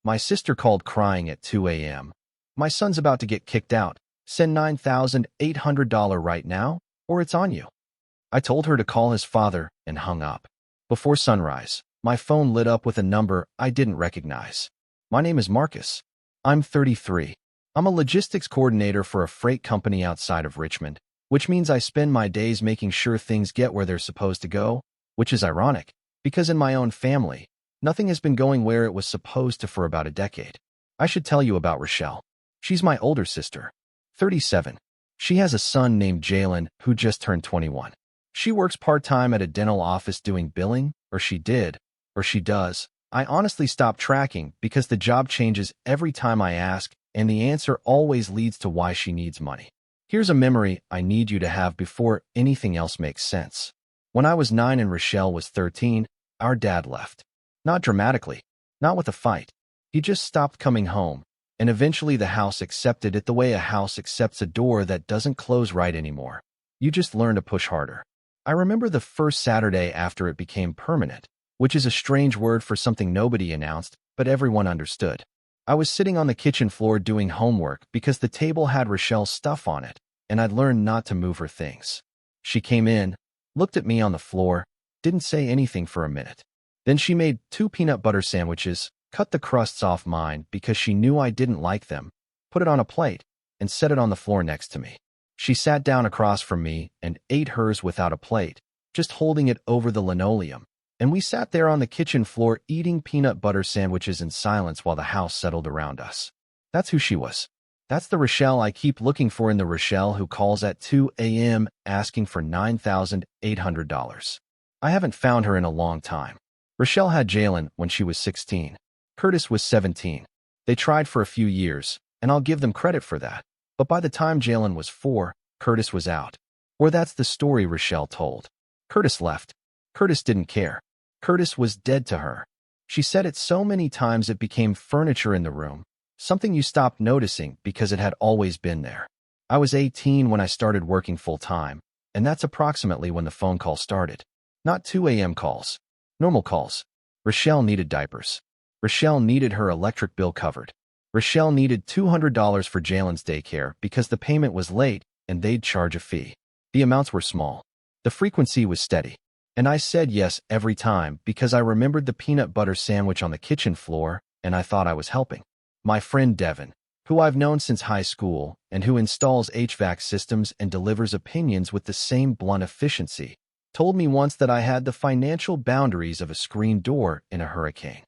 My sister called crying at 2 a.m. My son's about to get kicked out. Send $9,800 right now, or it's on you. I told her to call his father and hung up. Before sunrise, my phone lit up with a number I didn't recognize. My name is Marcus. I'm 33. I'm a logistics coordinator for a freight company outside of Richmond, which means I spend my days making sure things get where they're supposed to go, which is ironic, because in my own family, nothing has been going where it was supposed to for about a decade. I should tell you about Rochelle. She's my older sister, 37. She has a son named Jalen who just turned 21. She works part-time at a dental office doing billing, or she did, or she does. I honestly stopped tracking because the job changes every time I ask, and the answer always leads to why she needs money. Here's a memory I need you to have before anything else makes sense. When I was 9 and Rochelle was 13, our dad left. Not dramatically, not with a fight. He just stopped coming home, and eventually the house accepted it the way a house accepts a door that doesn't close right anymore. You just learn to push harder. I remember the first Saturday after it became permanent, which is a strange word for something nobody announced, but everyone understood. I was sitting on the kitchen floor doing homework because the table had Rochelle's stuff on it, and I'd learned not to move her things. She came in, looked at me on the floor, didn't say anything for a minute. Then she made 2 peanut butter sandwiches, cut the crusts off mine because she knew I didn't like them, put it on a plate, and set it on the floor next to me. She sat down across from me and ate hers without a plate, just holding it over the linoleum, and we sat there on the kitchen floor eating peanut butter sandwiches in silence while the house settled around us. That's who she was. That's the Rochelle I keep looking for, in the Rochelle who calls at 2 a.m. asking for $9,800. I haven't found her in a long time. Rochelle had Jalen when she was 16. Curtis was 17. They tried for a few years, and I'll give them credit for that. But by the time Jalen was 4, Curtis was out. Or that's the story Rochelle told. Curtis left. Curtis didn't care. Curtis was dead to her. She said it so many times it became furniture in the room, something you stopped noticing because it had always been there. I was 18 when I started working full-time, and that's approximately when the phone call started. Not 2 a.m. calls. Normal calls. Rochelle needed diapers. Rochelle needed her electric bill covered. Rochelle needed $200 for Jalen's daycare because the payment was late and they'd charge a fee. The amounts were small. The frequency was steady. And I said yes every time because I remembered the peanut butter sandwich on the kitchen floor and I thought I was helping. My friend Devin, who I've known since high school and who installs HVAC systems and delivers opinions with the same blunt efficiency, told me once that I had the financial boundaries of a screen door in a hurricane.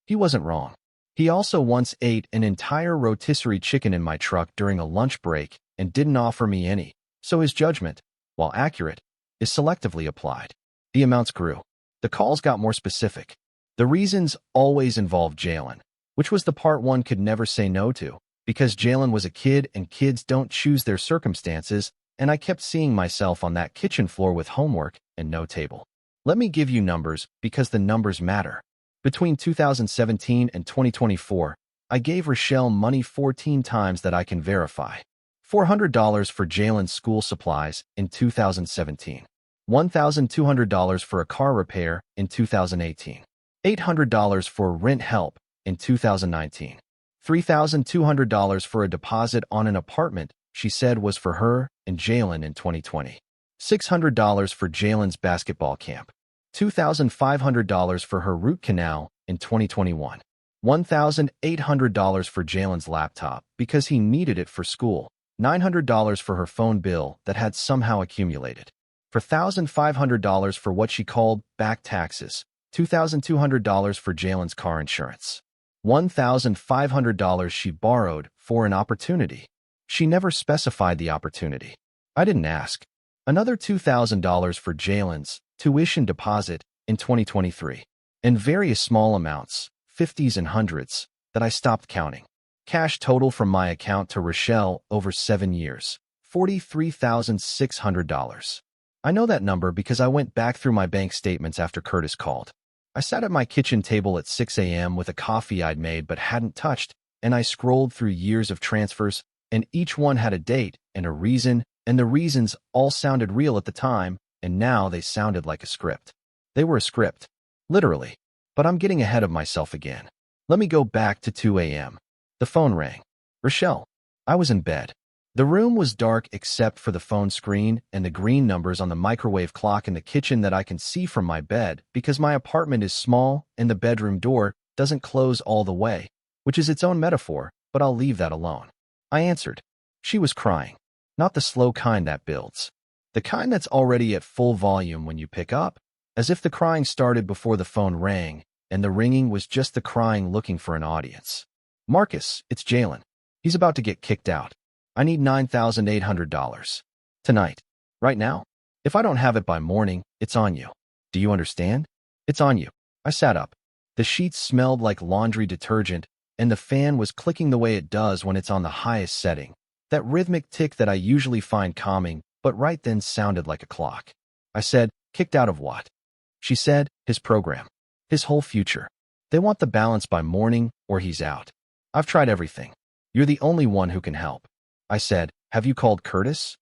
He wasn't wrong. He also once ate an entire rotisserie chicken in my truck during a lunch break and didn't offer me any, so his judgment, while accurate, is selectively applied. The amounts grew. The calls got more specific. The reasons always involved Jalen, which was the part one could never say no to, because Jalen was a kid and kids don't choose their circumstances, and I kept seeing myself on that kitchen floor with homework and no table. Let me give you numbers because the numbers matter. Between 2017 and 2024, I gave Rochelle money 14 times that I can verify. $400 for Jalen's school supplies in 2017. $1,200 for a car repair in 2018. $800 for rent help in 2019. $3,200 for a deposit on an apartment she said was for her and Jalen in 2020. $600 for Jalen's basketball camp. $2,500 for her root canal in 2021. $1,800 for Jalen's laptop because he needed it for school. $900 for her phone bill that had somehow accumulated. $1,500 for what she called back taxes. $2,200 for Jalen's car insurance. $1,500 she borrowed for an opportunity. She never specified the opportunity. I didn't ask. Another $2,000 for Jalen's tuition deposit in 2023. And various small amounts, 50s and hundreds, that I stopped counting. Cash total from my account to Rochelle over 7 years, $43,600. I know that number because I went back through my bank statements after Curtis called. I sat at my kitchen table at 6 a.m. with a coffee I'd made but hadn't touched, and I scrolled through years of transfers, and each one had a date and a reason, and the reasons all sounded real at the time, and now they sounded like a script. They were a script, literally. But I'm getting ahead of myself again. Let me go back to 2 a.m. The phone rang. Rochelle. I was in bed. The room was dark except for the phone screen and the green numbers on the microwave clock in the kitchen that I can see from my bed because my apartment is small and the bedroom door doesn't close all the way, which is its own metaphor, but I'll leave that alone. I answered. She was crying. Not the slow kind that builds. The kind that's already at full volume when you pick up, as if the crying started before the phone rang, and the ringing was just the crying looking for an audience. Marcus, it's Jalen. He's about to get kicked out. I need $9,800. Tonight. Right now. If I don't have it by morning, it's on you. Do you understand? It's on you. I sat up. The sheets smelled like laundry detergent, and the fan was clicking the way it does when it's on the highest setting. That rhythmic tick that I usually find calming, but right then sounded like a clock. I said, kicked out of what? She said, his program. His whole future. They want the balance by morning, or he's out. I've tried everything. You're the only one who can help. I said, have you called Curtis?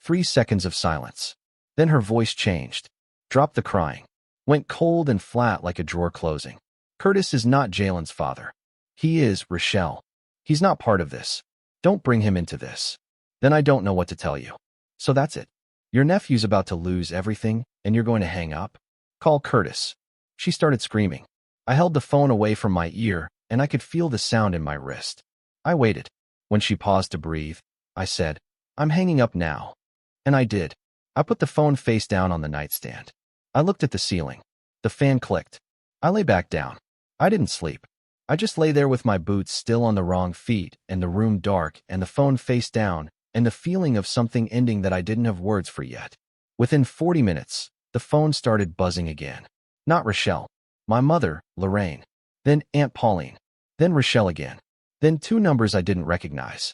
3 seconds of silence. Then her voice changed. Dropped the crying. Went cold and flat like a drawer closing. Curtis is not Jalen's father. He is, Rochelle. He's not part of this. Don't bring him into this. Then I don't know what to tell you. So that's it. Your nephew's about to lose everything, and you're going to hang up? Call Curtis. She started screaming. I held the phone away from my ear, and I could feel the sound in my wrist. I waited. When she paused to breathe, I said, I'm hanging up now. And I did. I put the phone face down on the nightstand. I looked at the ceiling. The fan clicked. I lay back down. I didn't sleep. I just lay there with my boots still on the wrong feet, and the room dark, and the phone face down, and the feeling of something ending that I didn't have words for yet. Within 40 minutes, the phone started buzzing again. Not Rochelle. My mother, Lorraine. Then Aunt Pauline. Then Rochelle again. Then 2 numbers I didn't recognize.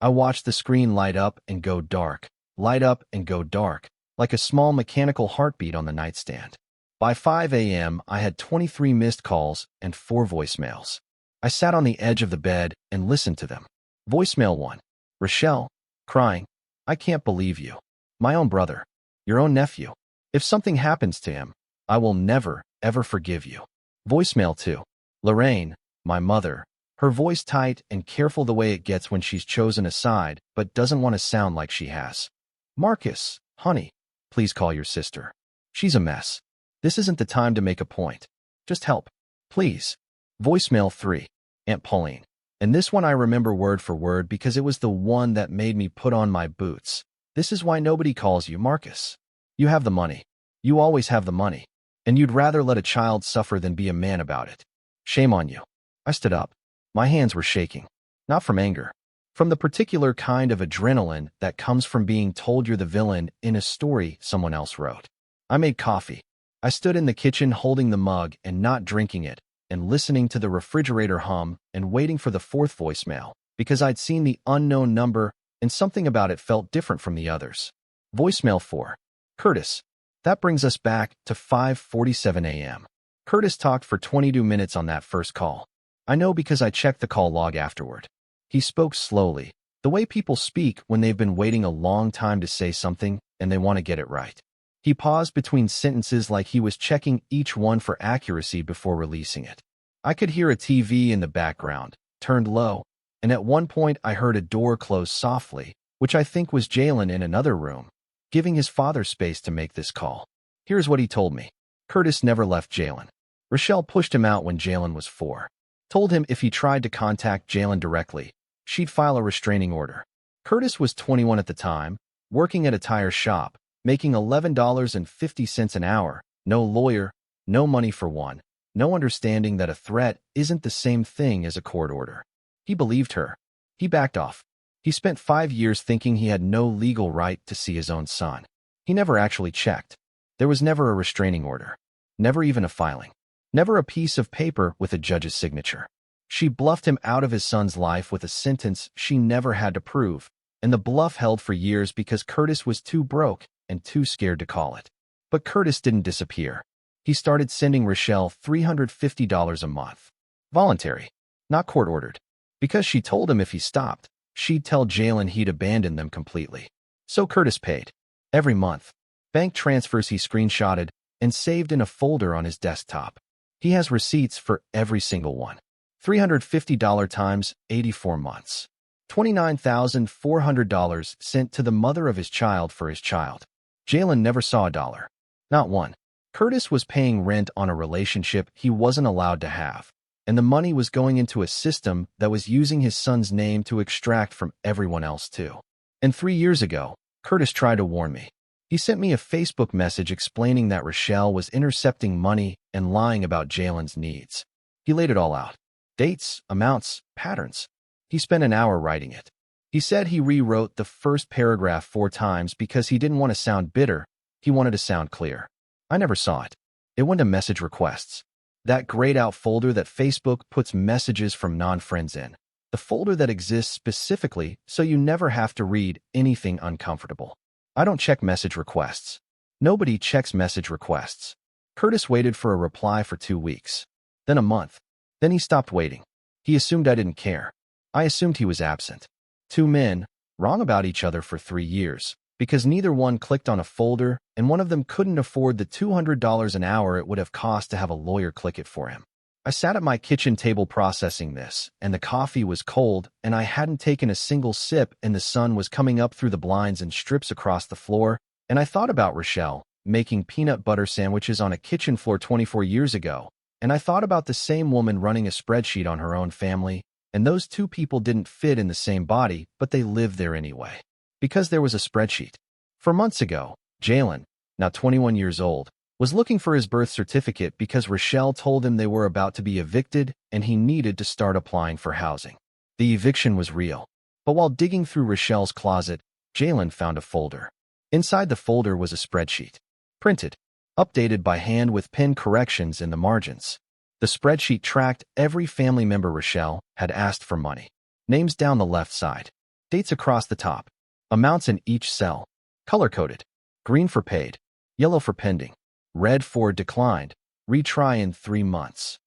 I watched the screen light up and go dark, light up and go dark, like a small mechanical heartbeat on the nightstand. By 5 a.m., I had 23 missed calls and 4 voicemails. I sat on the edge of the bed and listened to them. Voicemail 1. Rochelle, crying. I can't believe you. My own brother. Your own nephew. If something happens to him, I will never, ever forgive you. Voicemail 2. Lorraine, my mother. Her voice tight and careful the way it gets when she's chosen a side, but doesn't want to sound like she has. Marcus, honey, please call your sister. She's a mess. This isn't the time to make a point. Just help. Please. Voicemail 3. Aunt Pauline. And this one I remember word for word because it was the one that made me put on my boots. This is why nobody calls you Marcus. You have the money. You always have the money. And you'd rather let a child suffer than be a man about it. Shame on you. I stood up. My hands were shaking. Not from anger. From the particular kind of adrenaline that comes from being told you're the villain in a story someone else wrote. I made coffee. I stood in the kitchen holding the mug and not drinking it, and listening to the refrigerator hum and waiting for the 4th voicemail, because I'd seen the unknown number and something about it felt different from the others. Voicemail 4. Curtis. That brings us back to 5:47 a.m. Curtis talked for 22 minutes on that first call. I know because I checked the call log afterward. He spoke slowly, the way people speak when they've been waiting a long time to say something and they want to get it right. He paused between sentences like he was checking each one for accuracy before releasing it. I could hear a TV in the background, turned low, and at one point I heard a door close softly, which I think was Jalen in another room, giving his father space to make this call. Here's what he told me. Curtis never left Jalen. Rochelle pushed him out when Jalen was 4. Told him if he tried to contact Jalen directly, she'd file a restraining order. Curtis was 21 at the time, working at a tire shop, making $11.50 an hour, no lawyer, no money for one, no understanding that a threat isn't the same thing as a court order. He believed her. He backed off. He spent 5 years thinking he had no legal right to see his own son. He never actually checked. There was never a restraining order. Never even a filing. Never a piece of paper with a judge's signature. She bluffed him out of his son's life with a sentence she never had to prove, and the bluff held for years because Curtis was too broke and too scared to call it. But Curtis didn't disappear. He started sending Rochelle $350 a month. Voluntary, not court-ordered. Because she told him if he stopped, she'd tell Jalen he'd abandon them completely. So Curtis paid. Every month. Bank transfers he screenshotted and saved in a folder on his desktop. He has receipts for every single one. $350 times 84 months. $29,400 sent to the mother of his child for his child. Jalen never saw a dollar. Not one. Curtis was paying rent on a relationship he wasn't allowed to have, and the money was going into a system that was using his son's name to extract from everyone else too. And 3 years ago, Curtis tried to warn me. He sent me a Facebook message explaining that Rochelle was intercepting money and lying about Jalen's needs. He laid it all out. Dates, amounts, patterns. He spent an hour writing it. He said he rewrote the first paragraph 4 times because he didn't want to sound bitter, he wanted to sound clear. I never saw it. It went to message requests. That grayed out folder that Facebook puts messages from non-friends in. The folder that exists specifically so you never have to read anything uncomfortable. I don't check message requests. Nobody checks message requests. Curtis waited for a reply for 2 weeks. Then a month. Then he stopped waiting. He assumed I didn't care. I assumed he was absent. 2 men, wrong about each other for 3 years, because neither one clicked on a folder and one of them couldn't afford the $200 an hour it would have cost to have a lawyer click it for him. I sat at my kitchen table processing this, and the coffee was cold, and I hadn't taken a single sip, and the sun was coming up through the blinds and strips across the floor, and I thought about Rochelle making peanut butter sandwiches on a kitchen floor 24 years ago, and I thought about the same woman running a spreadsheet on her own family, and those 2 people didn't fit in the same body, but they lived there anyway. Because there was a spreadsheet. 4 months ago, Jalen, now 21 years old, was looking for his birth certificate because Rochelle told him they were about to be evicted and he needed to start applying for housing. The eviction was real. But while digging through Rochelle's closet, Jalen found a folder. Inside the folder was a spreadsheet. Printed. Updated by hand with pen corrections in the margins. The spreadsheet tracked every family member Rochelle had asked for money. Names down the left side. Dates across the top. Amounts in each cell. Color-coded. Green for paid. Yellow for pending. Red for declined. Retry in 3 months.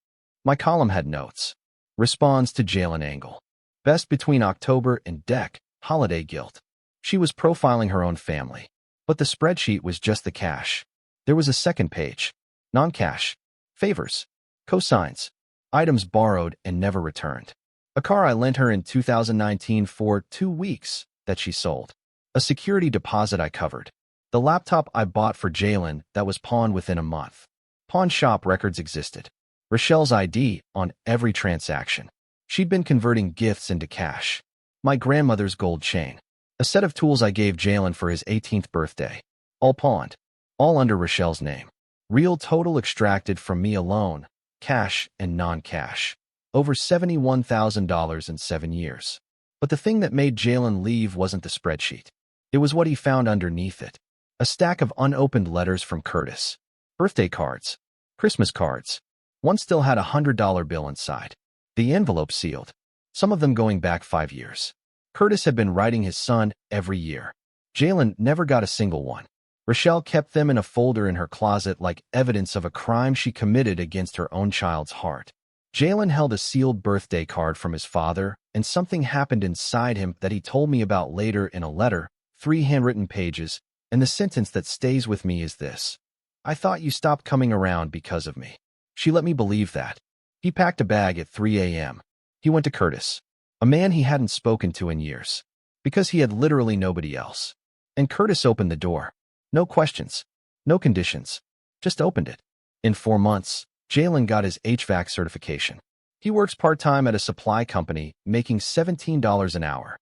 My column had notes. Responds to Jalen Angle. Best between October and Deck. Holiday guilt. She was profiling her own family. But the spreadsheet was just the cash. There was a second page. Non-cash. Favors. Cosigns. Items borrowed and never returned. A car I lent her in 2019 for 2 weeks that she sold. A security deposit I covered. The laptop I bought for Jalen that was pawned within a month. Pawn shop records existed. Rochelle's ID on every transaction. She'd been converting gifts into cash. My grandmother's gold chain. A set of tools I gave Jalen for his 18th birthday. All pawned. All under Rochelle's name. Real total extracted from me alone. Cash and non-cash. Over $71,000 in 7 years. But the thing that made Jalen leave wasn't the spreadsheet. It was what he found underneath it. A stack of unopened letters from Curtis. Birthday cards. Christmas cards. One still had a $100 bill inside. The envelope sealed. Some of them going back 5 years. Curtis had been writing his son every year. Jalen never got a single one. Rochelle kept them in a folder in her closet like evidence of a crime she committed against her own child's heart. Jalen held a sealed birthday card from his father, and something happened inside him that he told me about later in a letter, 3 handwritten pages, and the sentence that stays with me is this. I thought you stopped coming around because of me. She let me believe that. He packed a bag at 3 a.m. He went to Curtis, a man he hadn't spoken to in years, because he had literally nobody else. And Curtis opened the door. No questions. No conditions. Just opened it. In 4 months, Jalen got his HVAC certification. He works part-time at a supply company, making $17 an hour.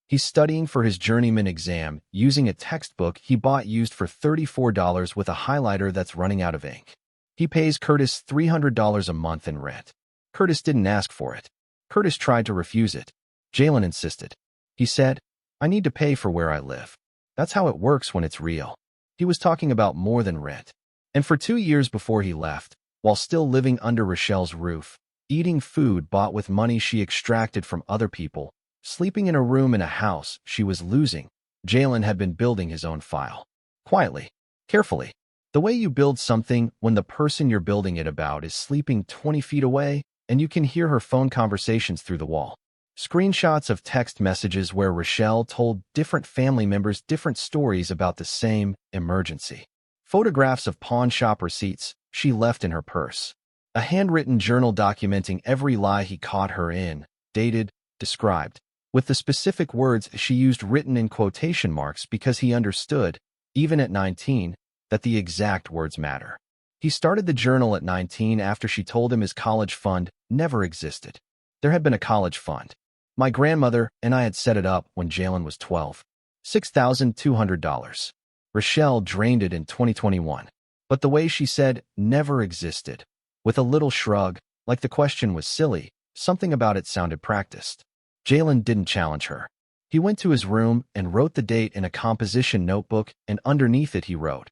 He's studying for his journeyman exam using a textbook he bought used for $34 with a highlighter that's running out of ink. He pays Curtis $300 a month in rent. Curtis didn't ask for it. Curtis tried to refuse it. Jalen insisted. He said, I need to pay for where I live. That's how it works when it's real. He was talking about more than rent. And for 2 years before he left, while still living under Rochelle's roof, eating food bought with money she extracted from other people, sleeping in a room in a house she was losing, Jalen had been building his own file. Quietly, carefully. The way you build something when the person you're building it about is sleeping 20 feet away and you can hear her phone conversations through the wall. Screenshots of text messages where Rochelle told different family members different stories about the same emergency. Photographs of pawn shop receipts she left in her purse. A handwritten journal documenting every lie he caught her in, dated, described, with the specific words she used written in quotation marks because he understood, even at 19, that the exact words matter. He started the journal at 19 after she told him his college fund never existed. There had been a college fund. My grandmother and I had set it up when Jalen was 12. $6,200. Rochelle drained it in 2021. But the way she said never existed, with a little shrug, like the question was silly, something about it sounded practiced. Jalen didn't challenge her. He went to his room and wrote the date in a composition notebook, and underneath it he wrote,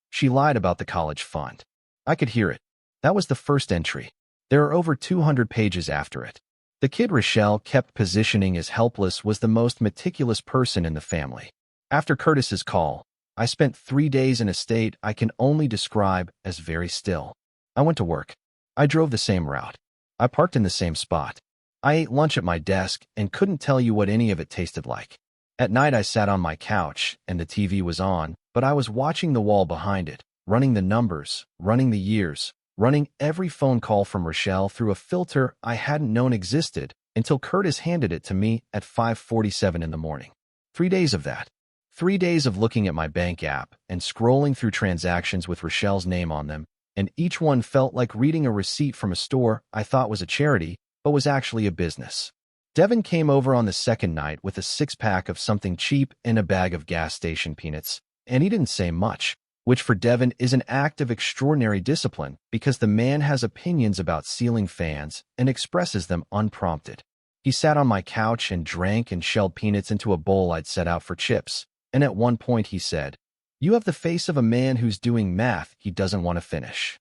"She lied about the college fund." I could hear it. That was the first entry. There are over 200 pages after it. The kid Rochelle kept positioning as helpless was the most meticulous person in the family. After Curtis's call, I spent 3 days in a state I can only describe as very still. I went to work. I drove the same route. I parked in the same spot. I ate lunch at my desk and couldn't tell you what any of it tasted like. At night I sat on my couch and the TV was on, but I was watching the wall behind it, running the numbers, running the years, running every phone call from Rochelle through a filter I hadn't known existed until Curtis handed it to me at 5:47 in the morning. 3 days of that. 3 days of looking at my bank app and scrolling through transactions with Rochelle's name on them, and each one felt like reading a receipt from a store I thought was a charity, but was actually a business. Devin came over on the second night with a 6-pack of something cheap and a bag of gas station peanuts, and he didn't say much, which for Devin is an act of extraordinary discipline because the man has opinions about ceiling fans and expresses them unprompted. He sat on my couch and drank and shelled peanuts into a bowl I'd set out for chips, and at one point he said, "You have the face of a man who's doing math he doesn't want to finish."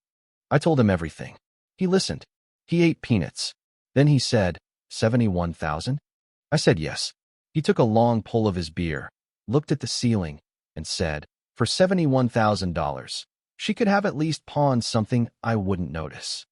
I told him everything. He listened. He ate peanuts. Then he said, 71,000? I said yes. He took a long pull of his beer, looked at the ceiling, and said, "For $71,000, she could have at least pawned something I wouldn't notice."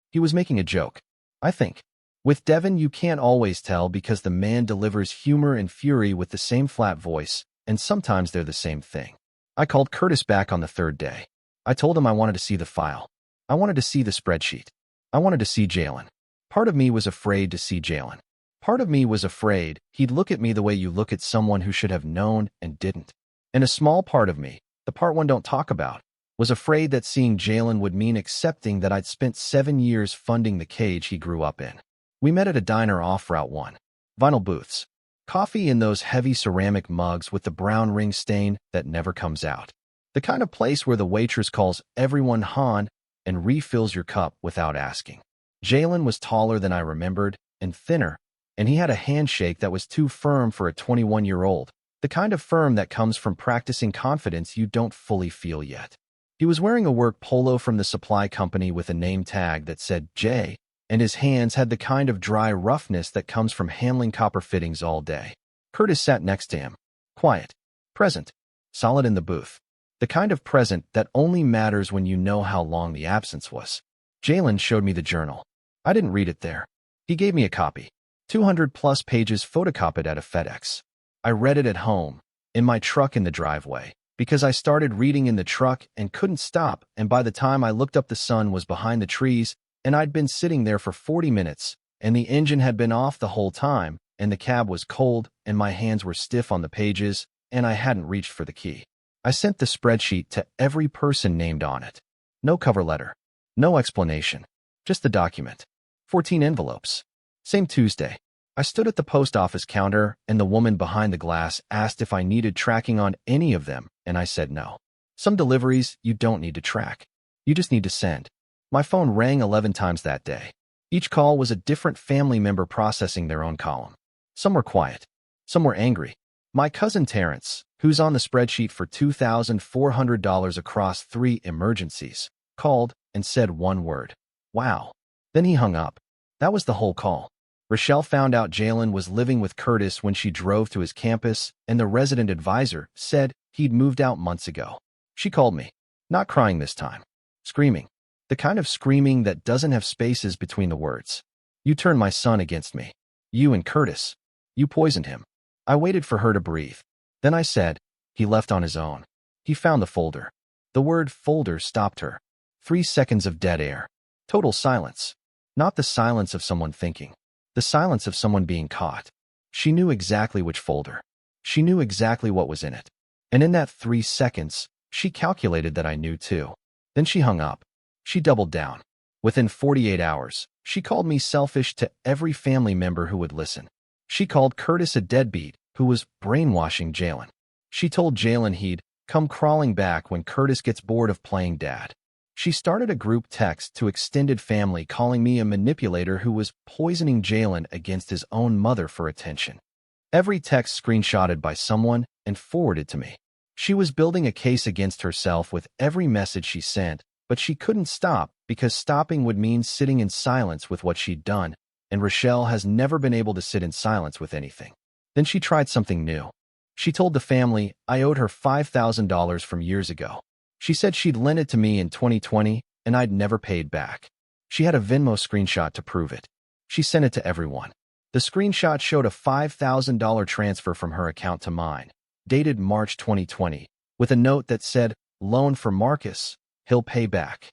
He was making a joke, I think. With Devin, you can't always tell because the man delivers humor and fury with the same flat voice, and sometimes they're the same thing. I called Curtis back on the third day. I told him I wanted to see the file. I wanted to see the spreadsheet. I wanted to see Jalen. Part of me was afraid to see Jalen. Part of me was afraid he'd look at me the way you look at someone who should have known and didn't. And a small part of me, the part one don't talk about, was afraid that seeing Jalen would mean accepting that I'd spent 7 years funding the cage he grew up in. We met at a diner off Route 1. Vinyl booths. Coffee in those heavy ceramic mugs with the brown ring stain that never comes out. The kind of place where the waitress calls everyone Han and refills your cup without asking. Jalen was taller than I remembered and thinner, and he had a handshake that was too firm for a 21-year-old. The kind of firm that comes from practicing confidence you don't fully feel yet. He was wearing a work polo from the supply company with a name tag that said J, and his hands had the kind of dry roughness that comes from handling copper fittings all day. Curtis sat next to him. Quiet. Present. Solid in the booth. The kind of present that only matters when you know how long the absence was. Jalen showed me the journal. I didn't read it there. He gave me a copy. 200-plus pages photocopied at a FedEx. I read it at home, in my truck in the driveway, because I started reading in the truck and couldn't stop, and by the time I looked up the sun was behind the trees, and I'd been sitting there for 40 minutes, and the engine had been off the whole time, and the cab was cold, and my hands were stiff on the pages, and I hadn't reached for the key. I sent the spreadsheet to every person named on it. No cover letter. No explanation. Just the document. 14 envelopes. Same Tuesday. I stood at the post office counter, and the woman behind the glass asked if I needed tracking on any of them, and I said no. Some deliveries you don't need to track. You just need to send. My phone rang 11 times that day. Each call was a different family member processing their own column. Some were quiet. Some were angry. My cousin Terrence, who's on the spreadsheet for $2,400 across 3 emergencies, called and said one word. Wow. Then he hung up. That was the whole call. Rochelle found out Jalen was living with Curtis when she drove to his campus, and the resident advisor said he'd moved out months ago. She called me. Not crying this time. Screaming. The kind of screaming that doesn't have spaces between the words. "You turned my son against me. You and Curtis. You poisoned him." I waited for her to breathe. Then I said, "He left on his own. He found the folder." The word folder stopped her. 3 seconds of dead air. Total silence. Not the silence of someone thinking. The silence of someone being caught. She knew exactly which folder. She knew exactly what was in it. And in that 3 seconds, she calculated that I knew too. Then she hung up. She doubled down. Within 48 hours, she called me selfish to every family member who would listen. She called Curtis a deadbeat who was brainwashing Jalen. She told Jalen he'd come crawling back when Curtis gets bored of playing dad. She started a group text to extended family calling me a manipulator who was poisoning Jalen against his own mother for attention. Every text screenshotted by someone and forwarded to me. She was building a case against herself with every message she sent, but she couldn't stop because stopping would mean sitting in silence with what she'd done, and Rochelle has never been able to sit in silence with anything. Then she tried something new. She told the family I owed her $5,000 from years ago. She said she'd lent it to me in 2020 and I'd never paid back. She had a Venmo screenshot to prove it. She sent it to everyone. The screenshot showed a $5,000 transfer from her account to mine, dated March 2020, with a note that said, "Loan for Marcus, he'll pay back."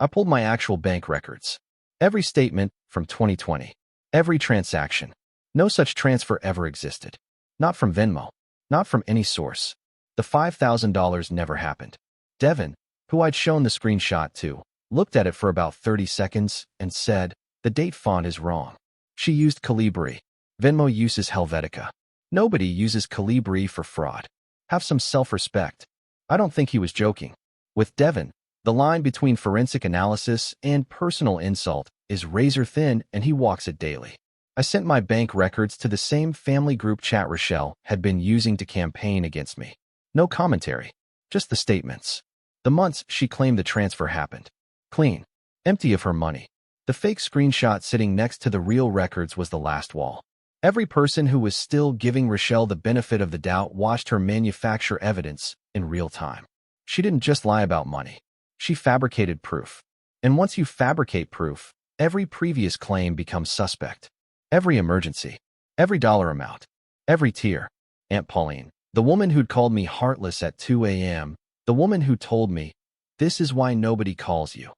I pulled my actual bank records. Every statement from 2020. Every transaction. No such transfer ever existed. Not from Venmo. Not from any source. The $5,000 never happened. Devin, who I'd shown the screenshot to, looked at it for about 30 seconds and said, "The date font is wrong." She used Calibri. Venmo uses Helvetica. Nobody uses Calibri for fraud. Have some self-respect. I don't think he was joking. With Devin, the line between forensic analysis and personal insult is razor thin and he walks it daily. I sent my bank records to the same family group chat Rochelle had been using to campaign against me. No commentary, just the statements. The months she claimed the transfer happened. Clean. Empty of her money. The fake screenshot sitting next to the real records was the last wall. Every person who was still giving Rochelle the benefit of the doubt watched her manufacture evidence in real time. She didn't just lie about money. She fabricated proof. And once you fabricate proof, every previous claim becomes suspect. Every emergency. Every dollar amount. Every tear. Aunt Pauline, the woman who'd called me heartless at 2 a.m., the woman who told me, "This is why nobody calls you,"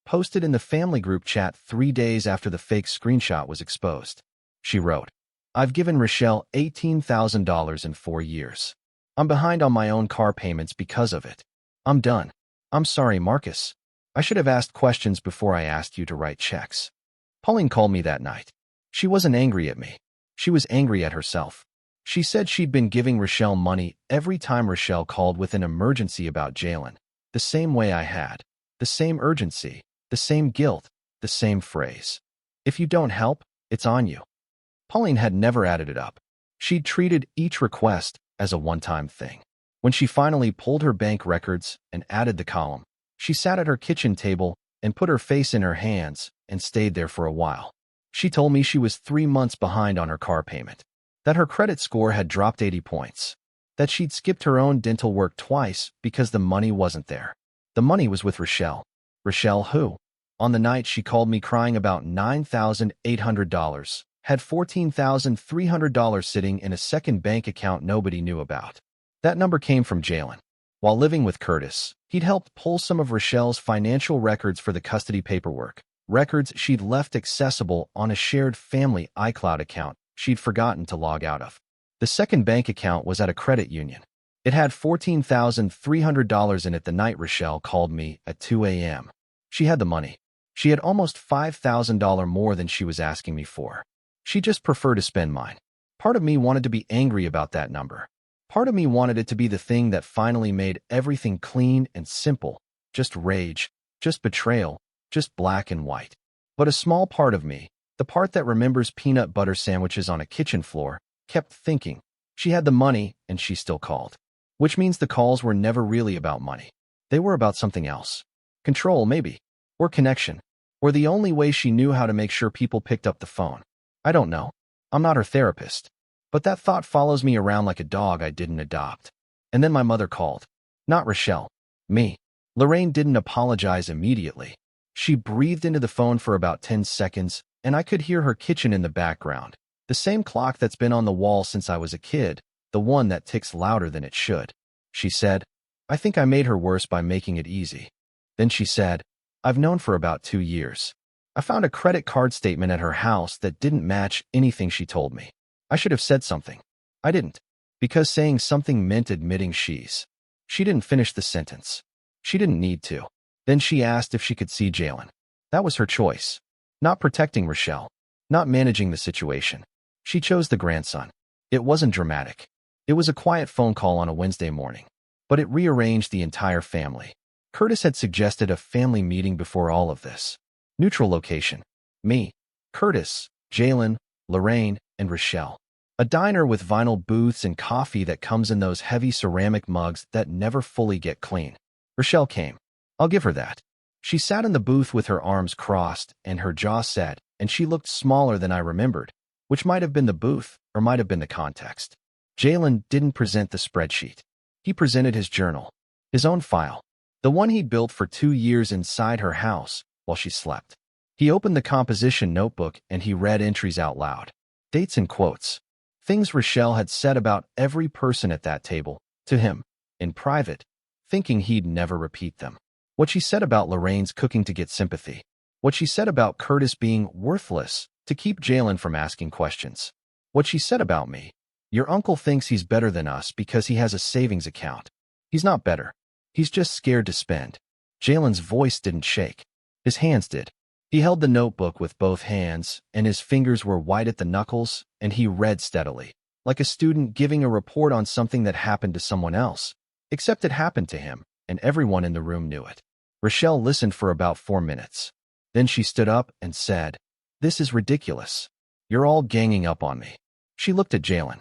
posted in the family group chat 3 days after the fake screenshot was exposed. She wrote, "I've given Rochelle $18,000 in 4 years. I'm behind on my own car payments because of it. I'm done. I'm sorry, Marcus. I should have asked questions before I asked you to write checks." Pauline called me that night. She wasn't angry at me. She was angry at herself. She said she'd been giving Rochelle money every time Rochelle called with an emergency about Jalen, the same way I had, the same urgency, the same guilt, the same phrase. "If you don't help, it's on you." Pauline had never added it up. She'd treated each request as a one-time thing. When she finally pulled her bank records and added the column, she sat at her kitchen table and put her face in her hands and stayed there for a while. She told me she was 3 months behind on her car payment, that her credit score had dropped 80 points, that she'd skipped her own dental work twice because the money wasn't there. The money was with Rochelle. Rochelle who, on the night she called me crying about $9,800, had $14,300 sitting in a second bank account nobody knew about. That number came from Jalen. While living with Curtis, he'd helped pull some of Rochelle's financial records for the custody paperwork, records she'd left accessible on a shared family iCloud account she'd forgotten to log out of. The second bank account was at a credit union. It had $14,300 in it the night Rochelle called me at 2 a.m. She had the money. She had almost $5,000 more than she was asking me for. She just preferred to spend mine. Part of me wanted to be angry about that number. Part of me wanted it to be the thing that finally made everything clean and simple, just rage, just betrayal, just black and white. But a small part of me, the part that remembers peanut butter sandwiches on a kitchen floor, kept thinking, she had the money and she still called. Which means the calls were never really about money. They were about something else. Control, maybe. Or connection. Or the only way she knew how to make sure people picked up the phone. I don't know. I'm not her therapist. But that thought follows me around like a dog I didn't adopt. And then my mother called. Not Rochelle. Me. Lorraine didn't apologize immediately. She breathed into the phone for about 10 seconds, and I could hear her kitchen in the background. The same clock that's been on the wall since I was a kid, the one that ticks louder than it should. She said, "I think I made her worse by making it easy." Then she said, I've known for about 2 years. I found a credit card statement at her house that didn't match anything she told me. I should have said something. I didn't, because saying something meant admitting She didn't finish the sentence. She didn't need to. Then she asked if she could see Jalen. That was her choice. Not protecting Rochelle. Not managing the situation. She chose the grandson. It wasn't dramatic. It was a quiet phone call on a Wednesday morning. But it rearranged the entire family. Curtis had suggested a family meeting before all of this. Neutral location. Me, Curtis, Jalen, Lorraine, and Rochelle. A diner with vinyl booths and coffee that comes in those heavy ceramic mugs that never fully get clean. Rochelle came. I'll give her that. She sat in the booth with her arms crossed and her jaw set, and she looked smaller than I remembered, which might have been the booth or might have been the context. Jalen didn't present the spreadsheet. He presented his journal, his own file, the one he'd built for 2 years inside her house while she slept. He opened the composition notebook and he read entries out loud. Dates and quotes. Things Rochelle had said about every person at that table, to him, in private, thinking he'd never repeat them. What she said about Lorraine's cooking to get sympathy. What she said about Curtis being worthless to keep Jalen from asking questions. What she said about me. Your uncle thinks he's better than us because he has a savings account. He's not better. He's just scared to spend. Jalen's voice didn't shake. His hands did. He held the notebook with both hands, and his fingers were white at the knuckles, and he read steadily, like a student giving a report on something that happened to someone else, except it happened to him, and everyone in the room knew it. Rochelle listened for about 4 minutes. Then she stood up and said, "This is ridiculous. You're all ganging up on me." She looked at Jalen.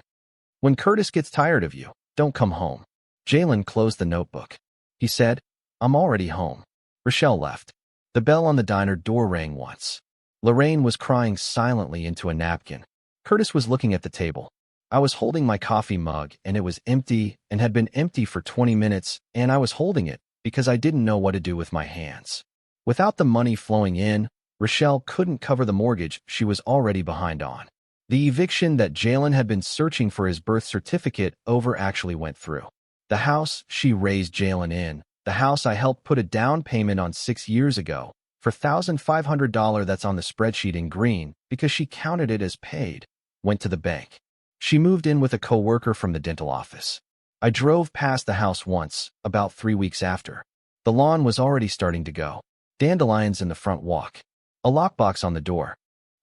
"When Curtis gets tired of you, don't come home." Jalen closed the notebook. He said, "I'm already home." Rochelle left. The bell on the diner door rang once. Lorraine was crying silently into a napkin. Curtis was looking at the table. I was holding my coffee mug, and it was empty and had been empty for 20 minutes, and I was holding it because I didn't know what to do with my hands. Without the money flowing in, Rochelle couldn't cover the mortgage she was already behind on. The eviction that Jalen had been searching for his birth certificate over actually went through. The house she raised Jalen in, the house I helped put a down payment on 6 years ago, for $1,500 that's on the spreadsheet in green because she counted it as paid, went to the bank. She moved in with a coworker from the dental office. I drove past the house once, about 3 weeks after. The lawn was already starting to go. Dandelions in the front walk. A lockbox on the door.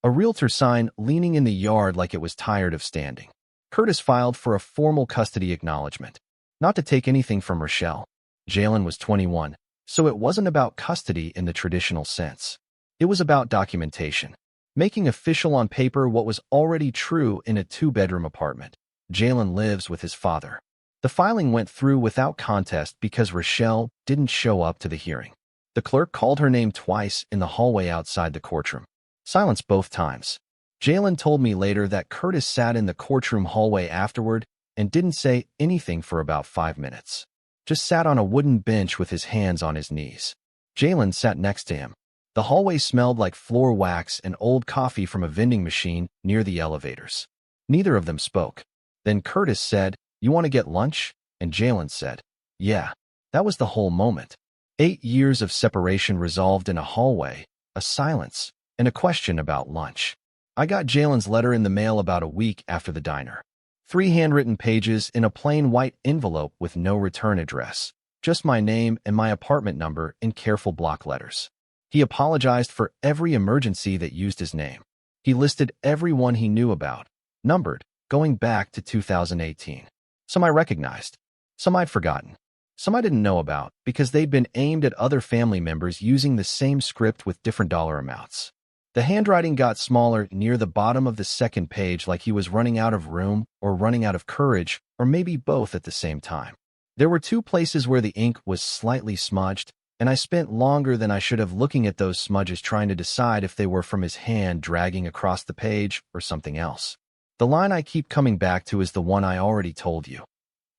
A realtor sign leaning in the yard like it was tired of standing. Curtis filed for a formal custody acknowledgement. Not to take anything from Rochelle. Jalen was 21, so it wasn't about custody in the traditional sense. It was about documentation. Making official on paper what was already true in a 2-bedroom apartment. Jalen lives with his father. The filing went through without contest because Rochelle didn't show up to the hearing. The clerk called her name twice in the hallway outside the courtroom. Silence both times. Jalen told me later that Curtis sat in the courtroom hallway afterward and didn't say anything for about 5 minutes. Just sat on a wooden bench with his hands on his knees. Jalen sat next to him. The hallway smelled like floor wax and old coffee from a vending machine near the elevators. Neither of them spoke. Then Curtis said, "You want to get lunch?" And Jalen said, "Yeah." That was the whole moment. 8 years of separation resolved in a hallway, a silence, and a question about lunch. I got Jalen's letter in the mail about a week after the diner. 3 handwritten pages in a plain white envelope with no return address. Just my name and my apartment number in careful block letters. He apologized for every emergency that used his name. He listed everyone he knew about, numbered, going back to 2018. Some I recognized. Some I'd forgotten. Some I didn't know about because they'd been aimed at other family members using the same script with different dollar amounts. The handwriting got smaller near the bottom of the second page like he was running out of room or running out of courage, or maybe both at the same time. There were 2 places where the ink was slightly smudged, and I spent longer than I should have looking at those smudges trying to decide if they were from his hand dragging across the page or something else. The line I keep coming back to is the one I already told you.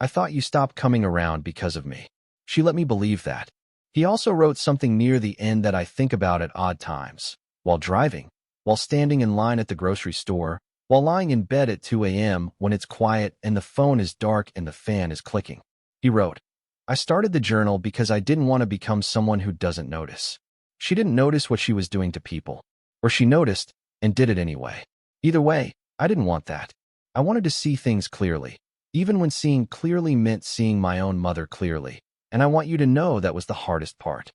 "I thought you stopped coming around because of me." She let me believe that. He also wrote something near the end that I think about at odd times. While driving, while standing in line at the grocery store, while lying in bed at 2 a.m. when it's quiet and the phone is dark and the fan is clicking. He wrote, "I started the journal because I didn't want to become someone who doesn't notice. She didn't notice what she was doing to people. Or she noticed and did it anyway. Either way, I didn't want that. I wanted to see things clearly, even when seeing clearly meant seeing my own mother clearly. And I want you to know that was the hardest part.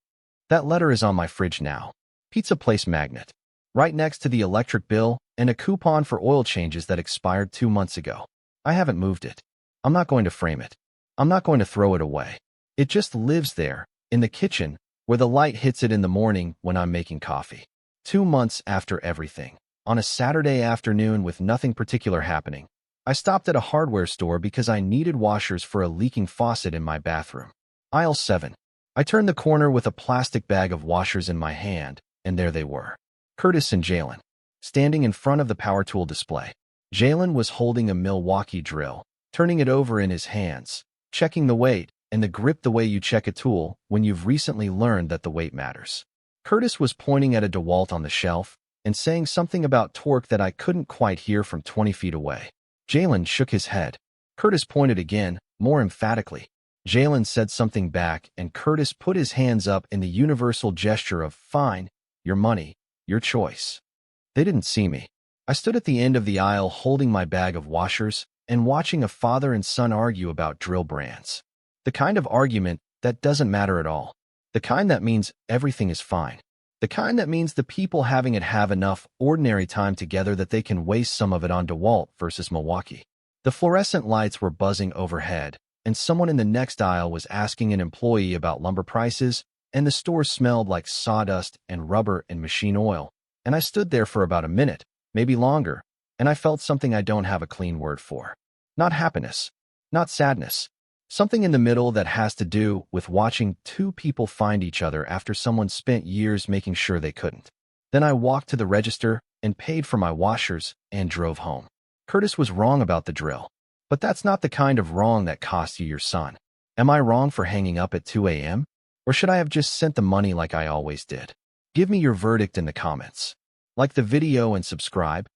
That letter is on my fridge now. Pizza place magnet. Right next to the electric bill and a coupon for oil changes that expired 2 months ago. I haven't moved it. I'm not going to frame it. I'm not going to throw it away. It just lives there, in the kitchen, where the light hits it in the morning when I'm making coffee. 2 months after everything. On a Saturday afternoon with nothing particular happening, I stopped at a hardware store because I needed washers for a leaking faucet in my bathroom. Aisle 7. I turned the corner with a plastic bag of washers in my hand, and there they were. Curtis and Jalen, standing in front of the power tool display. Jalen was holding a Milwaukee drill, turning it over in his hands, checking the weight and the grip the way you check a tool when you've recently learned that the weight matters. Curtis was pointing at a DeWalt on the shelf and saying something about torque that I couldn't quite hear from 20 feet away. Jalen shook his head. Curtis pointed again, more emphatically. Jalen said something back, and Curtis put his hands up in the universal gesture of, fine, your money, your choice. They didn't see me. I stood at the end of the aisle holding my bag of washers and watching a father and son argue about drill brands. The kind of argument that doesn't matter at all. The kind that means everything is fine. The kind that means the people having it have enough ordinary time together that they can waste some of it on DeWalt versus Milwaukee. The fluorescent lights were buzzing overhead, and someone in the next aisle was asking an employee about lumber prices, and the store smelled like sawdust and rubber and machine oil. And I stood there for about a minute, maybe longer, and I felt something I don't have a clean word for. Not happiness, not sadness. Something in the middle that has to do with watching two people find each other after someone spent years making sure they couldn't. Then I walked to the register and paid for my washers and drove home. Curtis was wrong about the drill, but that's not the kind of wrong that costs you your son. Am I wrong for hanging up at 2 a.m.? Or should I have just sent the money like I always did? Give me your verdict in the comments. Like the video and subscribe.